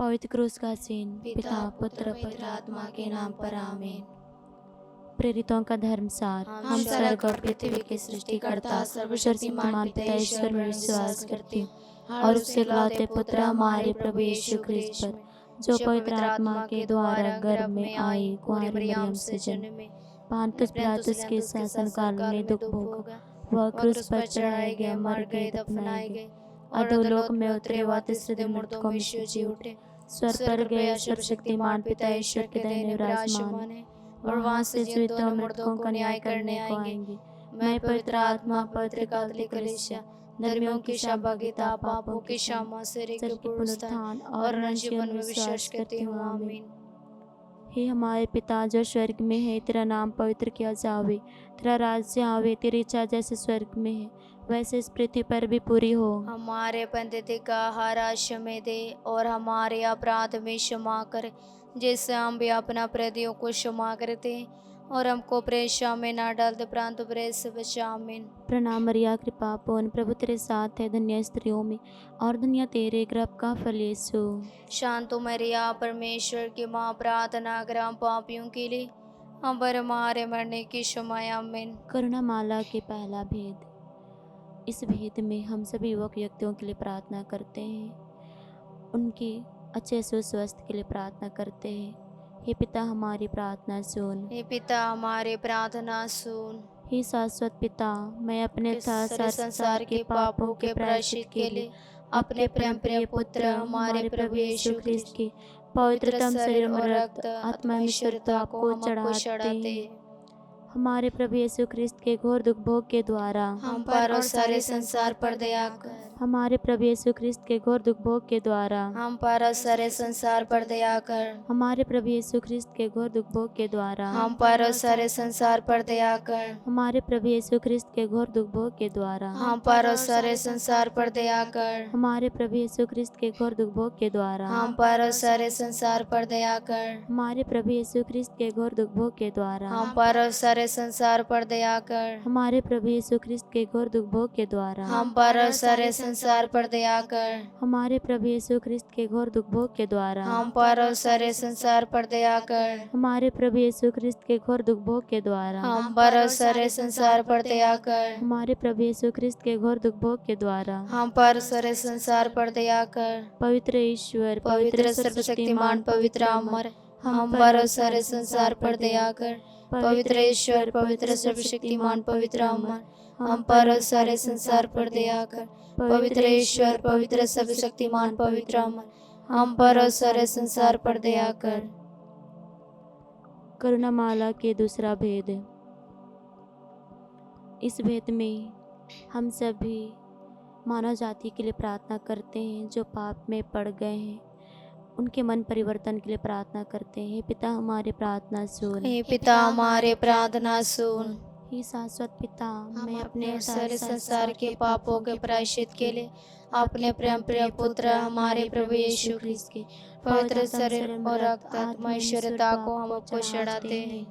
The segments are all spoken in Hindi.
पवित्र क्रूस का सीन। पिता पुत्र पवित्र आत्मा के नाम पर आमीन। प्रेरितों का धर्मसार। हम स्वर्ग और पृथ्वी के सृष्टिकर्ता सर्वशक्तिमान पिता ईश्वर में विश्वास करती हूँ और उसके इकलौते पुत्र हमारे प्रभु यीशु ख्रिस्त पर, जो पवित्र आत्मा के द्वारा गर्भ में आई, कुंवारी मरियम से जन्मे, पांतुस पिलातुस के शासन काल में दुख भोगा, वह क्रूस पर चढ़ाए गए, मर गए, दफनाए गए, अधोलोक में उतरे, वह तीसरे दिन मुर्दों में से जी उठे, स्वर्ग पर गए, सर्वशक्तिमान पिता ईश्वर के दाहिने विराजमान है, और वहां से जीवितों और मृतकों का न्याय करने को आएंगे। मैं पवित्र आत्मा, पवित्र कैथोलिक कलीसिया, धर्मियों की सहभागिता, पापों की क्षमा, शरीर के पुनरुत्थान और अनंत जीवन में विश्वास करती हूँ। आमीन। हे हमारे पिता जो स्वर्ग में है, तेरा नाम पवित्र किया जावे, तेरा राज्य आवे, तेरी इच्छा जैसे स्वर्ग में है वैसे इस पृथ्वी पर भी पूरी हो। हमारे पंडित का आहार आज हमें दे, और हमारे अपराध में क्षमा कर, जैसे हम भी अपना अपराधियों को क्षमा करते हैं, और हमको परीक्षा में ना डाल दे, परंतु बुरे से बचा। आमीन। प्रणाम मरिया, कृपा पूर्ण, प्रभु तेरे साथ है, धन्य स्त्रियों में और धन्य तेरे गर्भ का फल यीशु। शांतो मरिया, परमेश्वर की माँ, प्रार्थना कर हम पापियों के लिए, हम पर हमारे मरने की समय। आमीन। करुणा माला के पहला भेद। इस भेद में हम सभी युवक व्यक्तियों के लिए प्रार्थना करते हैं, उनके अच्छे सुस्वास्थ्य के लिए प्रार्थना करते हैं। हे पिता हमारी प्रार्थना सुन, हे पिता हमारे प्रार्थना सुन। हे शाश्वत पिता, मैं अपने सारे संसार के पापों के प्रायश्चित के लिए अपने प्रेम प्रिय पुत्र हमारे प्रभु यीशु ख्रिस्त के पवित्रतम शरीर और रक्त आत्मा ईश्वरता को चढ़ाते हैं। हमारे प्रभु यीशु ख्रिस्त के घोर दुख भोग के द्वारा हम पर और सारे संसार पर दया कर। हमारे प्रभु यीशु ख्रिस्त के घोर दुख भोग के द्वारा हम पर और सारे संसार पर दया कर। हमारे प्रभु यीशु ख्रिस्त के घोर दुख भोग के द्वारा हम पर और सारे संसार पर दया कर। हमारे प्रभु यीशु ख्रिस्त के घोर दुख भोग के द्वारा हम पर और सारे संसार पर दया कर। हमारे प्रभु यीशु ख्रिस्त के घोर दुख भोग के द्वारा हम पर और सारे संसार पर दया कर। हमारे प्रभु यीशु ख्रिस्त के घोर दुख भोग के द्वारा हम पर और सारे संसार पर दया कर। हमारे प्रभु यीशु ख्रिस्त के घोर दुख भोग के द्वारा हम पर और सारे संसार पर दया कर। हमारे प्रभु यीशु ख्रिस्त के घोर दुख भोग के द्वारा हम पर और सारे संसार पर दया कर। हमारे प्रभु यीशु ख्रिस्त के घोर दुख भोग के द्वारा हम पर और सारे संसार पर दया कर। हमारे प्रभु यीशु ख्रिस्त के घोर दुख भोग के द्वारा हम पर सारे संसार पर दया कर। पवित्र ईश्वर, पवित्र सर्वशक्तिमान, पवित्र अमर, हम पर और सारे संसार पर दया कर। पवित्र ईश्वर, पवित्र सर्वशक्तिमान, पवित्र अमर, हम पर और सारे संसार पर दया कर। पवित्र ईश्वर, पवित्र सर्वशक्तिमान, पवित्र अमर, हम पर और सारे संसार पर दया कर। करुणा माला के दूसरा भेद। इस भेद में हम सभी मानव जाति के लिए प्रार्थना करते हैं जो पाप में पड़ गए हैं, उनके मन परिवर्तन के लिए प्रार्थना करते हैं। पिता हमारे प्रार्थना सुन, हे पिता हमारे प्रार्थना सुन। हे शाश्वत पिता, मैं अपने सारे संसार के पापों के प्रायश्चित के लिए अपने प्रेम प्रिय पुत्र हमारे प्रभु यीशु ख्रिस्त के पवित्र शरीर और रक्त आत्मा ईश्वरता को हम आपको चढ़ाते हैं।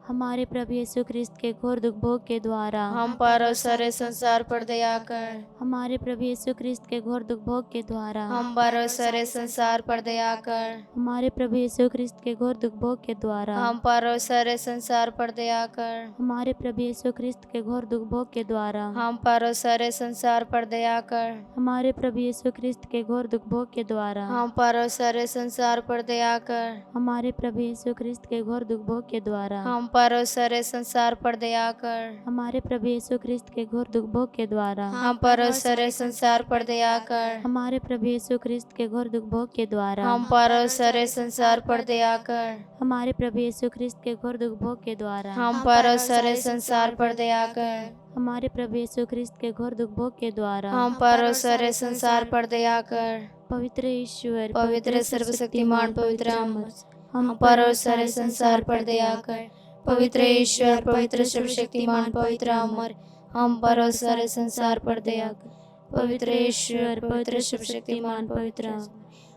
हमारे प्रभु यीशु ख्रिस्त के घोर दुख भोग के द्वारा हम पर और सारे संसार पर दया कर। हमारे प्रभु यीशु ख्रिस्त के घोर दुख भोग के द्वारा हम पर और सारे संसार पर दया कर। हमारे प्रभु यीशु ख्रिस्त के घोर दुख भोग के द्वारा हम पर और सारे संसार पर दया कर। हमारे प्रभु यीशु ख्रिस्त के घोर दुख भोग के द्वारा हम पर और सारे संसार पर दया कर। हमारे प्रभु यीशु ख्रिस्त के घोर दुख भोग के द्वारा हम पर और सारे संसार पर दया कर। हमारे प्रभु यीशु ख्रिस्त के घोर दुख भोग के द्वारा हम पर और सारे संसार पर दया कर। हमारे प्रभु यीशु ख्रिस्त के घोर दुख भोग के द्वारा हम पर और सारे संसार पर दया कर। हमारे प्रभु यीशु ख्रिस्त के घोर दुख भोग के द्वारा हम पर और सारे संसार पर दया कर। हमारे प्रभु यीशु ख्रिस्त के घोर दुख भोग के द्वारा हम पर और सारे संसार पर दया कर। हमारे प्रभु यीशु ख्रिस्त के घोर दुख भोग के द्वारा हम पर और सारे संसार पर दया कर। पवित्र ईश्वर, पवित्र सर्वशक्तिमान, पवित्र अमर, हम पर और सारे संसार पर दया कर। पवित्र ईश्वर, पवित्र सर्वशक्तिमान, पवित्र अमर, हम पर और सारे संसार पर दया कर। पवित्र ईश्वर, पवित्र सर्वशक्तिमान, पवित्र अमर,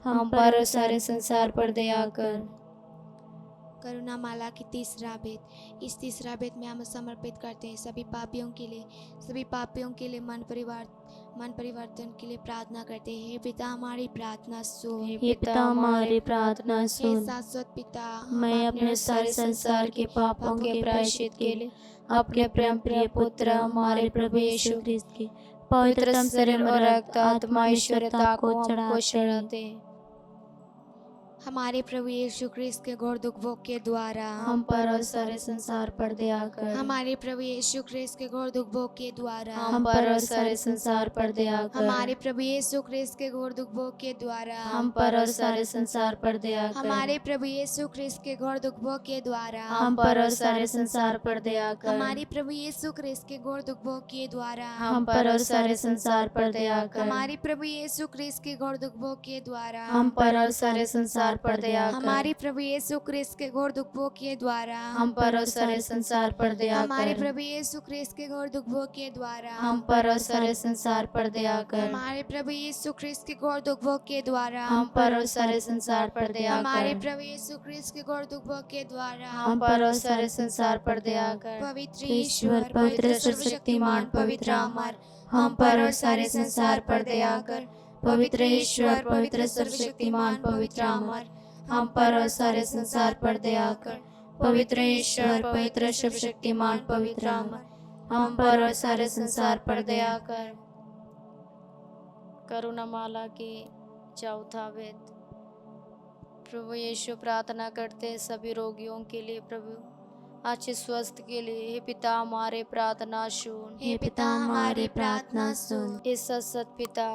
हम पर और सारे संसार पर दया कर। करुणा माला की तीसरा भेद। इस तीसरा भेद में हम समर्पित करते हैं सभी पापियों के लिए मन परिवर्तन के लिए प्रार्थना करते हैं। हे पिता हमारी प्रार्थना सुन। हे पिता हमारी प्रार्थना हे सुन। शाश्वत पिता, मैं अपने सारे संसार के पापों के प्रायश्चित के लिए अपने प्रेम प्रिय पुत्र हमारे प्रभु यीशु ख्रिस्त की पवित्रतम शरीर और रक्त आत्मा ईश्वरता को चढ़ाते हैं। हमारे प्रभु यीशु ख्रिस्त के घोर दुख भोग के द्वारा हम पर और सारे संसार पर दया कर। हमारे प्रभु यीशु ख्रिस्त के घोर दुख भोग के द्वारा हम पर और सारे संसार पर दया कर। हमारे प्रभु यीशु ख्रिस्त के घोर दुख भोग के द्वारा हम पर और सारे संसार पर दया कर। हमारे प्रभु यीशु ख्रिस्त के घोर दुख भोग के द्वारा हम पर और सारे संसार पर दया कर। हमारे प्रभु यीशु ख्रिस्त के घोर दुख भोग के द्वारा हम पर और सारे संसार पर दया कर। हमारे प्रभु यीशु ख्रिस्त के घोर दुख भोग के द्वारा हम पर और सारे संसार पर दया कर। हमारे प्रभु यीशु ख्रिस्त के घोर दुख भोग के द्वारा हम पर और सारे संसार पर दया कर। हमारे प्रभु यीशु ख्रिस्त के घोर दुख भोग के द्वारा हम पर और सारे संसार पर दया कर। हमारे प्रभु यीशु ख्रिस्त के घोर दुख भोग के द्वारा हम पर और सारे संसार पर दया कर। हमारे प्रभु यीशु ख्रिस्त के घोर दुख भोग के द्वारा हम पर और सारे संसार पर दया कर। पवित्र ईश्वर पवित्र सर्वशक्तिमान पवित्र अमर हम पर और सारे संसार पर दया कर। पवित्र ईश्वर पवित्र सर्वशक्तिमान पवित्र अमर हम पर और सारे संसार पर दया कर। पवित्र ईश्वर पवित्र सर्वशक्तिमान पवित्र अमर हम पर और सारे संसार पर दया कर। करुणा माला की चौथा भेद। प्रभु यीशु प्रार्थना करते हैं सभी रोगियों के लिए, प्रभु अच्छे स्वस्थ के लिए। हे पिता हमारे प्रार्थना सुन। हे पिता हमारी प्रार्थना सुन। हे सत पिता,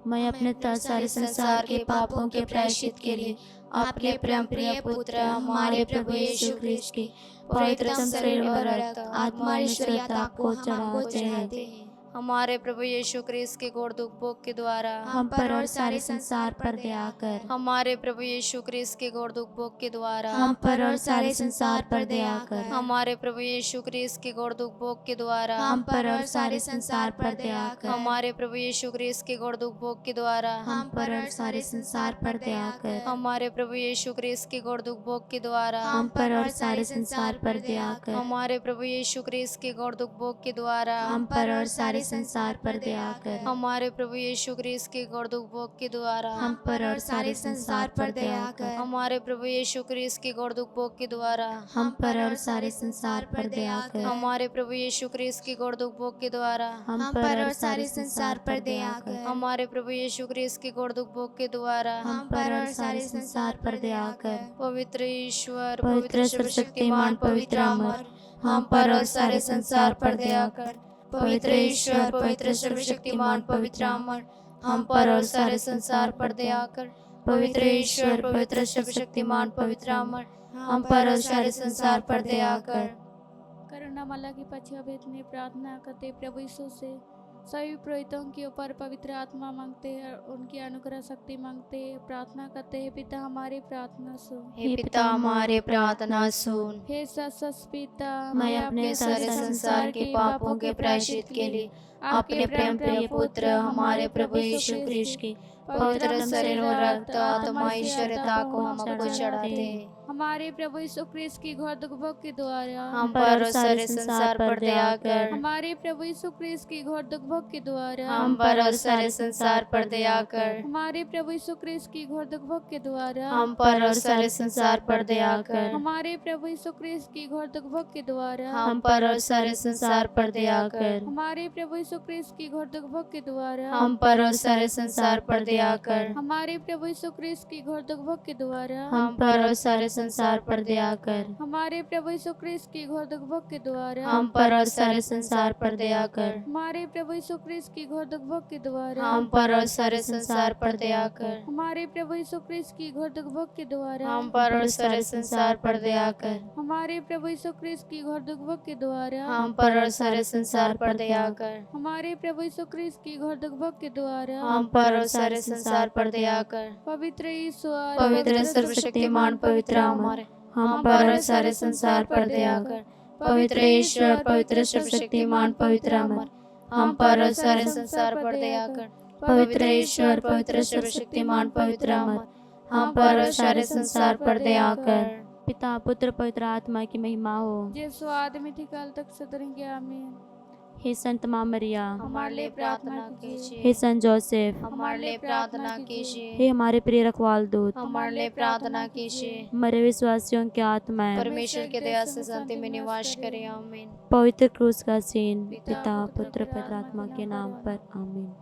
मैं अपने सारे संसार के पापों के प्रायश्चित के लिए आपके प्रेम प्रिय पुत्र हमारे प्रभु यीशु ख्रिस्त की पवित्रतम शरीर और रक्त आत्मा ईश्वरता को चढ़ाते हैं। हमारे प्रभु यीशु ख्रिस्त के घोर दुख भोग के द्वारा हम पर और सारे संसार पर दया कर। हमारे प्रभु यीशु ख्रिस्त के घोर दुख भोग के द्वारा हम पर और सारे संसार पर दया कर। हमारे प्रभु यीशु ख्रिस्त के घोर दुख भोग के द्वारा हम पर और सारे संसार पर दया कर। हमारे प्रभु यीशु ख्रिस्त के घोर दुख भोग के द्वारा हम पर और सारे संसार पर दया कर। हमारे प्रभु यीशु ख्रिस्त के घोर दुख भोग के द्वारा हम पर और सारे संसार पर दया कर। हमारे प्रभु यीशु ख्रिस्त के घोर दुख भोग के द्वारा हम पर और सारे संसार पर दया कर। हमारे प्रभु यीशु ख्रिस्त के घोर दुख भोग के द्वारा हम पर और सारे संसार पर दया कर। हमारे प्रभु यीशु ख्रिस्त के घोर दुख भोग के द्वारा हम पर और सारे संसार पर दया कर। हमारे प्रभु यीशु ख्रिस्त के घोर दुख भोग के द्वारा हम पर और सारे संसार पर दया कर। हमारे प्रभु यीशु ख्रिस्त के घोर दुख भोग के द्वारा हम पर और सारे संसार पर दया कर। पवित्र ईश्वर पवित्र सर्वशक्तिमान पवित्र अमर हम पर और सारे संसार पर दया कर। पवित्र ईश्वर पवित्र सर्वशक्तिमान पवित्र अमर हम पर और सारे संसार पर दया कर। पवित्र ईश्वर पवित्र सर्वशक्तिमान पवित्र अमर हम पर और सारे संसार पर दया कर। करुणा माला की पांचवा भेद में प्रार्थना करते प्रभु यीशु से सभी पुरोहितों के ऊपर पवित्र आत्मा मांगते हैं, उनकी अनुग्रह शक्ति मांगते हैं। प्रार्थना करते हैं पिता हमारी प्रार्थना सुन। हे पिता हमारे प्रार्थना सुन। हे सत पिता, मैं अपने सारे संसार के पापों के प्रायश्चित के लिए अपने प्रेम प्रिय पुत्र हमारे प्रभु यीशु ख्रिस्त की पवित्र शरीर और रक्त आत्मा ईश्वरता को हमको चढ़ाते हैं। हमारे प्रभु यीशु ख्रिस्त की घोर दुख भोग के द्वारा हम पर और सारे संसार पर दया कर। हमारे प्रभु यीशु ख्रिस्त की घोर दुख भोग के द्वारा हम पर और सारे संसार पर दया कर। हमारे प्रभु यीशु ख्रिस्त की घोर दुख भोग के द्वारा हम पर और सारे संसार पर दया कर। हमारे प्रभु यीशु ख्रिस्त की घोर दुख भोग के द्वारा हम पर और सारे संसार पर दया कर। हमारे प्रभु यीशु ख्रिस्त की घोर दुख भोग के द्वारा हम पर और सारे संसार पर दया कर। हमारे प्रभु यीशु ख्रिस्त की घोर दुख भोग के द्वारा हम पर और सारे संसार पर दया कर। हमारे प्रभु यीशु ख्रिस्त की घोर दुख भोग के द्वारा हम पर और सारे संसार पर दया कर। हमारे प्रभु यीशु ख्रिस्त की घोर दुख भोग के द्वारा हम पर और सारे संसार पर दया कर। हमारे प्रभु यीशु ख्रिस्त की घोर दुख भोग के द्वारा हम पर और सारे संसार पर दया कर। हमारे प्रभु यीशु ख्रिस्त की घोर दुख भोग के द्वारा हम पर और सारे संसार पर दया कर। हमारे प्रभु यीशु ख्रिस्त की घोर दुख भोग के द्वारा हम पर और सारे संसार पर दया कर। पवित्र ईश्वर पवित्र सर्वशक्तिमान पवित्र अमर हम पर और सारे संसार पर दया कर। पवित्र ईश्वर पवित्र सर्वशक्तिमान पवित्र अमर हम पर और सारे संसार पर दया कर। पवित्र ईश्वर पवित्र सर्वशक्तिमान पवित्र अमर हम पर और सारे संसार पर दया कर। पिता पुत्र पवित्र आत्मा की महिमा हो। जिस आदमी थी कल तक सदरेंगे आमीन। हे संत माँ मरिया, हमारे लिए प्रार्थना कीजिए। हे संत जोसेफ, हमारे लिए प्रार्थना कीजिए। हे हमारे प्रिय रखवाल दूत, हमारे लिए प्रार्थना कीजिए। मरे विश्वासियों की आत्माएं परमेश्वर के दया से शांति में निवास करें, आमीन। पवित्र क्रूस का सीन पिता पुत्र पवित्र आत्मा के नाम पर आमीन।